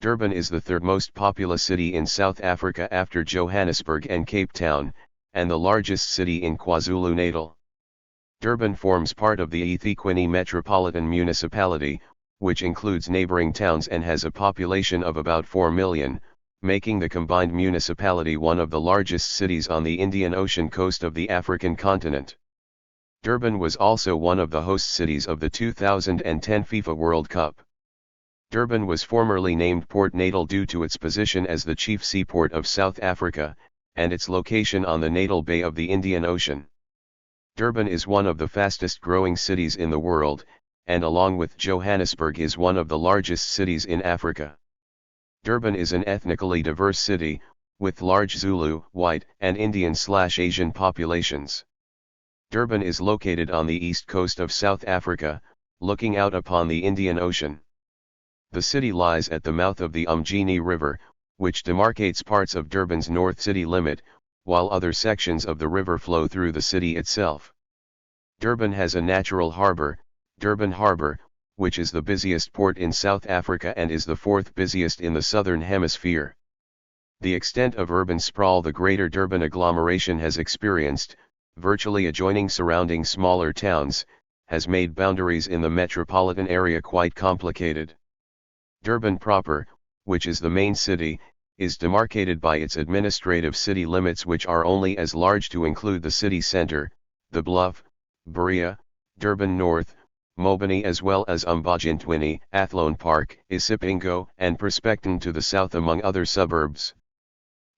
Durban is the third most populous city in South Africa after Johannesburg and Cape Town, and the largest city in KwaZulu-Natal. Durban forms part of the eThekwini Metropolitan Municipality, which includes neighboring towns and has a population of about 4 million, making the combined municipality one of the largest cities on the Indian Ocean coast of the African continent. Durban was also one of the host cities of the 2010 FIFA World Cup. Durban was formerly named Port Natal due to its position as the chief seaport of South Africa, and its location on the Natal Bay of the Indian Ocean. Durban is one of the fastest growing cities in the world, and along with Johannesburg is one of the largest cities in Africa. Durban is an ethnically diverse city, with large Zulu, white, and Indian/Asian populations. Durban is located on the east coast of South Africa, looking out upon the Indian Ocean. The city lies at the mouth of the Umgeni River, which demarcates parts of Durban's north city limit, while other sections of the river flow through the city itself. Durban has a natural harbor, Durban Harbour, which is the busiest port in South Africa and is the fourth busiest in the southern hemisphere. The extent of urban sprawl the Greater Durban agglomeration has experienced, virtually adjoining surrounding smaller towns, has made boundaries in the metropolitan area quite complicated. Durban proper, which is the main city, is demarcated by its administrative city limits, which are only as large to include the city centre, the Bluff, Berea, Durban North, Mobani, as well as Umbagintwini, Athlone Park, Isipingo, and Prospecton to the south, among other suburbs.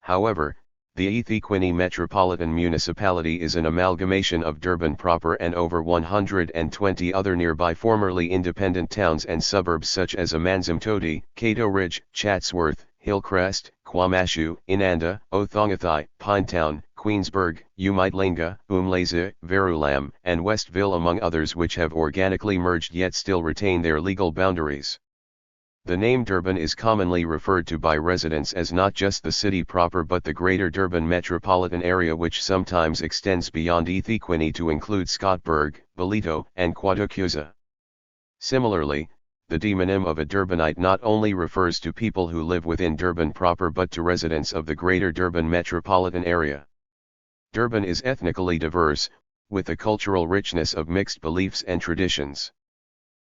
However, the eThekwini Metropolitan Municipality is an amalgamation of Durban proper and over 120 other nearby formerly independent towns and suburbs such as Amanzimtoti, Cato Ridge, Chatsworth, Hillcrest, KwaMashu, Inanda, Othongathai, Pinetown, Queensburg, Umidlinga, Umlazi, Verulam, and Westville, among others, which have organically merged yet still retain their legal boundaries. The name Durban is commonly referred to by residents as not just the city proper but the Greater Durban metropolitan area, which sometimes extends beyond eThekwini to include Scottburg, Ballito, and Kwadokuza. Similarly, the demonym of a Durbanite not only refers to people who live within Durban proper but to residents of the Greater Durban metropolitan area. Durban is ethnically diverse, with a cultural richness of mixed beliefs and traditions.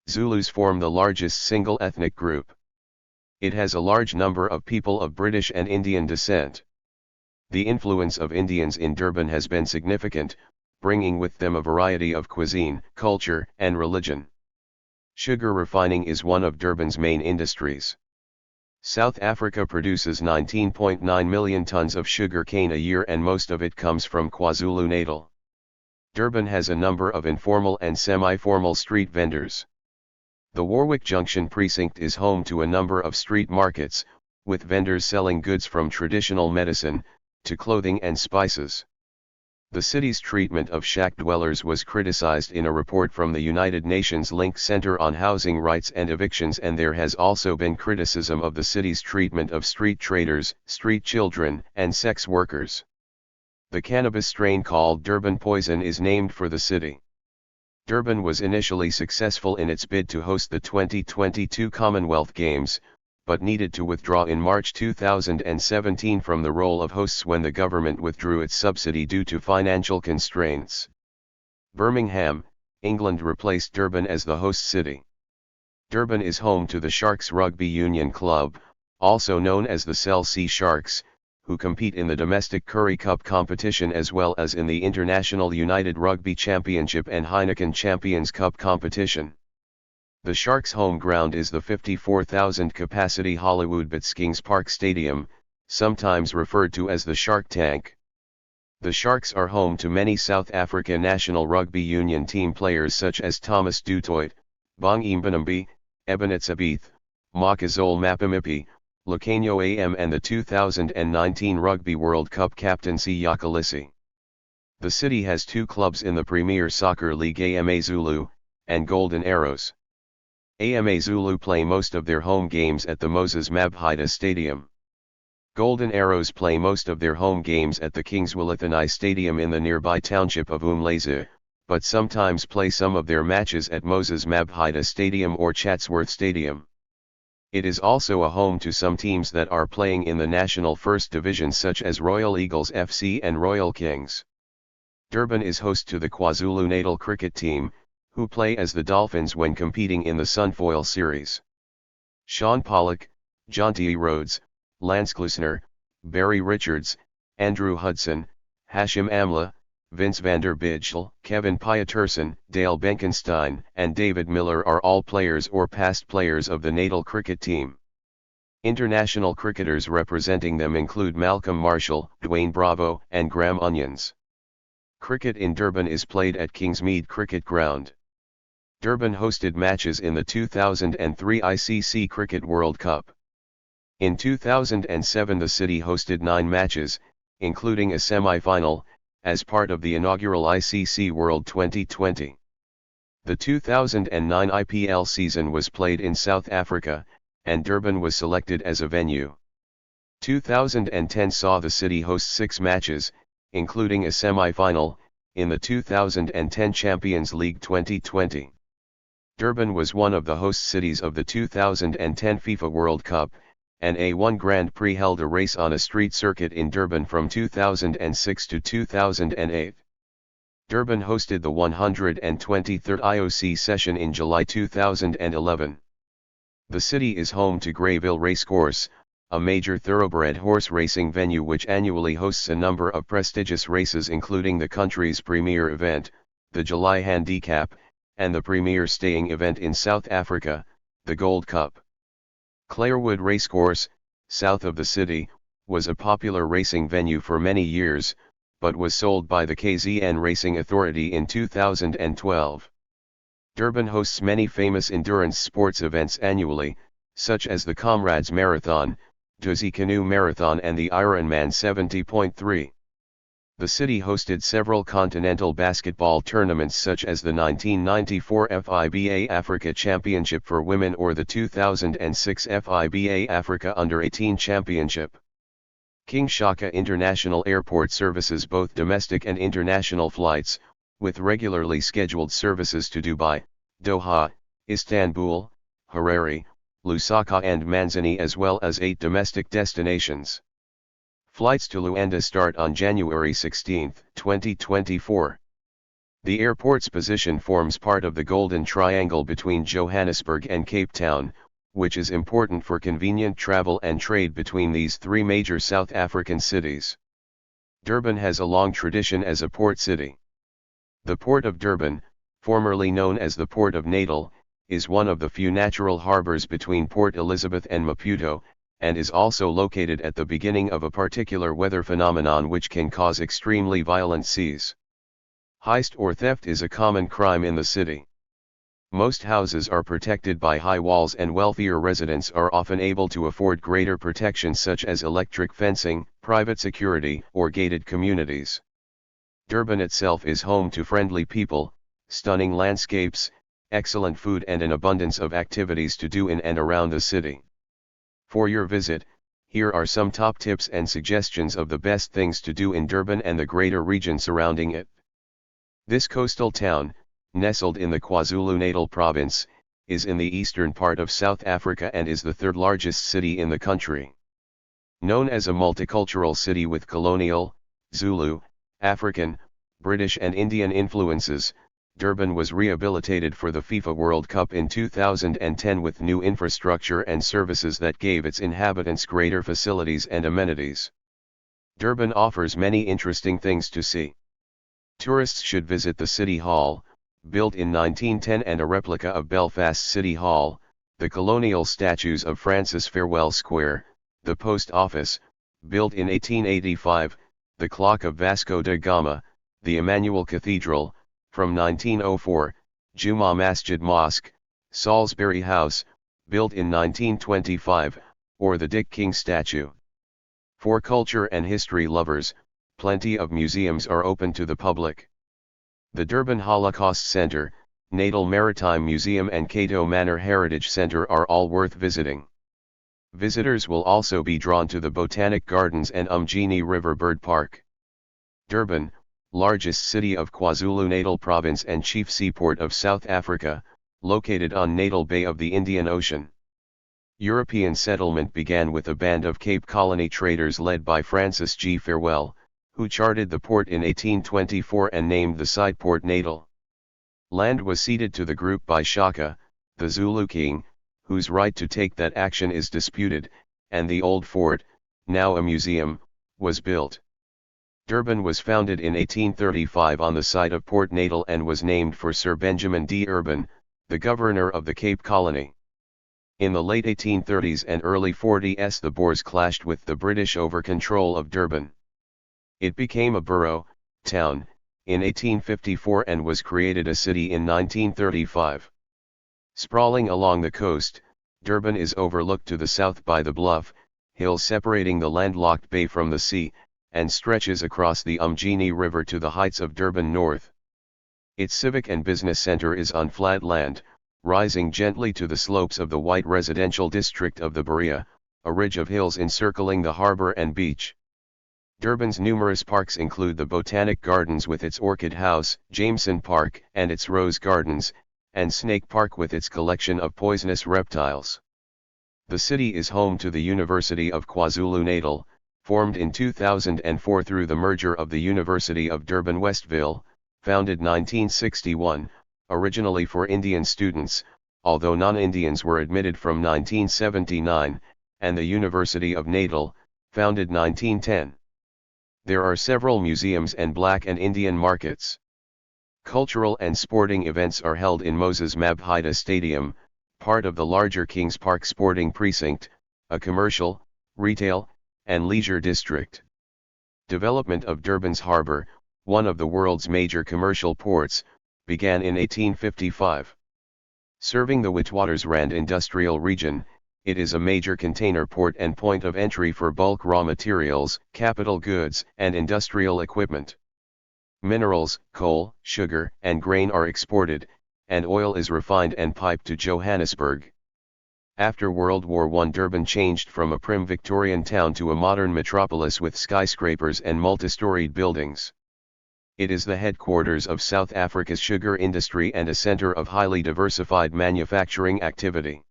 Zulus form the largest single ethnic group. It has a large number of people of British and Indian descent. The influence of Indians in Durban has been significant, bringing with them a variety of cuisine, culture, and religion. Sugar refining is one of Durban's main industries. South Africa produces 19.9 million tons of sugar cane a year, and most of it comes from KwaZulu-Natal. Durban has a number of informal and semi-formal street vendors. The Warwick Junction precinct is home to a number of street markets, with vendors selling goods from traditional medicine, to clothing and spices. The city's treatment of shack dwellers was criticized in a report from the United Nations Link Center on Housing Rights and Evictions, and there has also been criticism of the city's treatment of street traders, street children, and sex workers. The cannabis strain called Durban Poison is named for the city. Durban was initially successful in its bid to host the 2022 Commonwealth Games, but needed to withdraw in March 2017 from the role of hosts when the government withdrew its subsidy due to financial constraints. Birmingham, England replaced Durban as the host city. Durban is home to the Sharks Rugby Union Club, also known as the Cell C Sharks, who compete in the domestic Currie Cup competition as well as in the International United Rugby Championship and Heineken Champions Cup competition. The Sharks' home ground is the 54,000-capacity Hollywood Bitskings Park Stadium, sometimes referred to as the Shark Tank. The Sharks are home to many South Africa National Rugby Union team players such as Thomas du Toit, Bong Mbanambi, Ebenetsabeth, Makazole Mapimipi, Lucanio AM, and the 2019 Rugby World Cup captaincy Yakalisi. The city has two clubs in the Premier Soccer League, AMA Zulu, and Golden Arrows. AMA Zulu play most of their home games at the Moses Mabhida Stadium. Golden Arrows play most of their home games at the Kingswillithani Stadium in the nearby township of Umlazi, but sometimes play some of their matches at Moses Mabhida Stadium or Chatsworth Stadium. It is also a home to some teams that are playing in the National First Division such as Royal Eagles FC and Royal Kings. Durban is host to the KwaZulu-Natal cricket team, who play as the Dolphins when competing in the Sunfoil Series. Sean Pollock, Jonty Rhodes, Lance Klusner, Barry Richards, Andrew Hudson, Hashim Amla, Vince van der Bijl, Kevin Pietersen, Dale Benkenstein, and David Miller are all players or past players of the Natal cricket team. International cricketers representing them include Malcolm Marshall, Dwayne Bravo, and Graham Onions. Cricket in Durban is played at Kingsmead Cricket Ground. Durban hosted matches in the 2003 ICC Cricket World Cup. In 2007 the city hosted 9 matches, including a semi-final, as part of the inaugural ICC World 2020. The 2009 IPL season was played in South Africa, and Durban was selected as a venue. 2010 saw the city host 6 matches, including a semi-final, in the 2010 Champions League 2020. Durban was one of the host cities of the 2010 FIFA World Cup, and A1 Grand Prix held a race on a street circuit in Durban from 2006 to 2008. Durban hosted the 123rd IOC session in July 2011. The city is home to Greyville Racecourse, a major thoroughbred horse racing venue which annually hosts a number of prestigious races including the country's premier event, the July Handicap, and the premier staying event in South Africa, the Gold Cup. Clarewood Racecourse, south of the city, was a popular racing venue for many years, but was sold by the KZN Racing Authority in 2012. Durban hosts many famous endurance sports events annually, such as the Comrades Marathon, Duzi Canoe Marathon and the Ironman 70.3. The city hosted several continental basketball tournaments such as the 1994 FIBA Africa Championship for Women or the 2006 FIBA Africa Under-18 Championship. King Shaka International Airport services both domestic and international flights, with regularly scheduled services to Dubai, Doha, Istanbul, Harare, Lusaka and Manzini as well as 8 domestic destinations. Flights to Luanda start on January 16, 2024. The airport's position forms part of the Golden Triangle between Johannesburg and Cape Town, which is important for convenient travel and trade between these 3 major South African cities. Durban has a long tradition as a port city. The Port of Durban, formerly known as the Port of Natal, is one of the few natural harbors between Port Elizabeth and Maputo, and is also located at the beginning of a particular weather phenomenon which can cause extremely violent seas. Heist or theft is a common crime in the city. Most houses are protected by high walls and wealthier residents are often able to afford greater protection such as electric fencing, private security, or gated communities. Durban itself is home to friendly people, stunning landscapes, excellent food and an abundance of activities to do in and around the city. For your visit, here are some top tips and suggestions of the best things to do in Durban and the greater region surrounding it. This coastal town, nestled in the KwaZulu-Natal province, is in the eastern part of South Africa and is the 3rd largest city in the country. Known as a multicultural city with colonial, Zulu, African, British and Indian influences, Durban was rehabilitated for the FIFA World Cup in 2010 with new infrastructure and services that gave its inhabitants greater facilities and amenities. Durban offers many interesting things to see. Tourists should visit the City Hall, built in 1910 and a replica of Belfast City Hall, the colonial statues of Francis Farewell Square, the post office, built in 1885, the clock of Vasco da Gama, the Emmanuel Cathedral, from 1904, Juma Masjid Mosque, Salisbury House, built in 1925, or the Dick King statue. For culture and history lovers, plenty of museums are open to the public. The Durban Holocaust Center, Natal Maritime Museum and Cato Manor Heritage Center are all worth visiting. Visitors will also be drawn to the Botanic Gardens and Umgeni River Bird Park. Durban, largest city of KwaZulu-Natal Province and chief seaport of South Africa, located on Natal Bay of the Indian Ocean. European settlement began with a band of Cape Colony traders led by Francis G. Farewell, who charted the port in 1824 and named the site Port Natal. Land was ceded to the group by Shaka, the Zulu king, whose right to take that action is disputed, and the old fort, now a museum, was built. Durban was founded in 1835 on the site of Port Natal and was named for Sir Benjamin D. Urban, the governor of the Cape Colony. In the late 1830s and early 40s the Boers clashed with the British over control of Durban. It became a borough, town, in 1854 and was created a city in 1935. Sprawling along the coast, Durban is overlooked to the south by the bluff, hills separating the landlocked bay from the sea, and stretches across the Umgeni River to the heights of Durban north. Its civic and business center is on flat land, rising gently to the slopes of the white residential district of the Berea, a ridge of hills encircling the harbor and beach. Durban's numerous parks include the Botanic Gardens with its Orchid House, Jameson Park and its Rose Gardens, and Snake Park with its collection of poisonous reptiles. The city is home to the University of KwaZulu-Natal, formed in 2004 through the merger of the University of Durban-Westville, founded 1961, originally for Indian students, although non-Indians were admitted from 1979, and the University of Natal, founded 1910. There are several museums and Black and Indian markets. Cultural and sporting events are held in Moses Mabhida Stadium, part of the larger Kings Park Sporting Precinct, a commercial, retail, and leisure district. Development of Durban's harbour, one of the world's major commercial ports, began in 1855. Serving the Witwatersrand industrial region, it is a major container port and point of entry for bulk raw materials, capital goods, and industrial equipment. Minerals, coal, sugar, and grain are exported, and oil is refined and piped to Johannesburg. After World War I, Durban changed from a prim Victorian town to a modern metropolis with skyscrapers and multi-storied buildings. It is the headquarters of South Africa's sugar industry and a center of highly diversified manufacturing activity.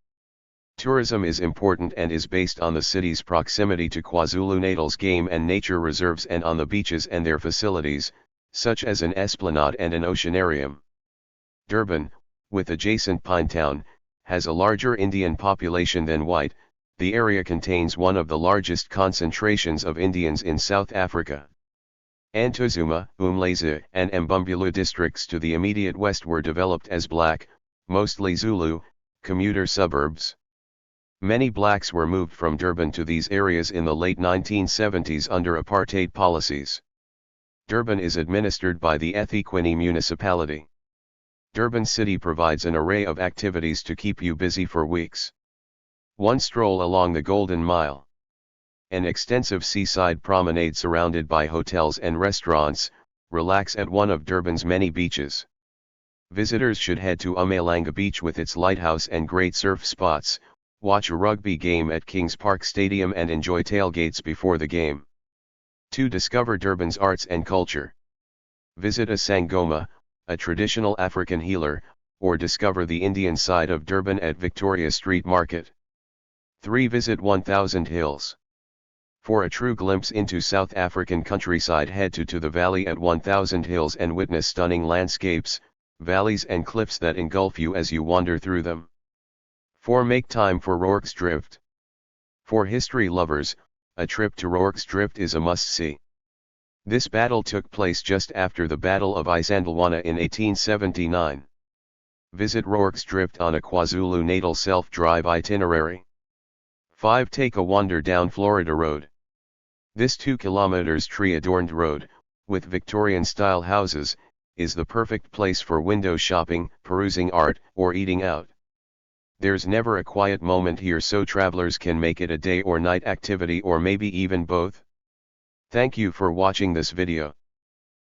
Tourism is important and is based on the city's proximity to KwaZulu-Natal's game and nature reserves and on the beaches and their facilities, such as an esplanade and an oceanarium. Durban, with adjacent Pinetown, has a larger Indian population than white. The area contains one of the largest concentrations of Indians in South Africa. Antuzuma, Umlazi, and Mbumbulu districts to the immediate west were developed as black, mostly Zulu, commuter suburbs. Many blacks were moved from Durban to these areas in the late 1970s under apartheid policies. Durban is administered by the eThekwini municipality. Durban City provides an array of activities to keep you busy for weeks. One stroll along the Golden Mile. An extensive seaside promenade surrounded by hotels and restaurants, relax at one of Durban's many beaches. Visitors should head to Umalanga Beach with its lighthouse and great surf spots, watch a rugby game at Kings Park Stadium and enjoy tailgates before the game. To discover Durban's arts and culture. Visit a Sangoma, a traditional African healer, or discover the Indian side of Durban at Victoria Street Market. 3. Visit 1000 Hills. For a true glimpse into South African countryside, head to the valley at 1000 Hills and witness stunning landscapes, valleys and cliffs that engulf you as you wander through them. 4. Make time for Rorke's Drift. For history lovers, a trip to Rorke's Drift is a must-see. This battle took place just after the Battle of Isandlwana in 1879. Visit Rorke's Drift on a KwaZulu-Natal self-drive itinerary. 5. Take a wander down Florida Road. This 2 km tree-adorned road, with Victorian-style houses, is the perfect place for window shopping, perusing art, or eating out. There's never a quiet moment here, so travelers can make it a day or night activity or maybe even both. Thank you for watching this video.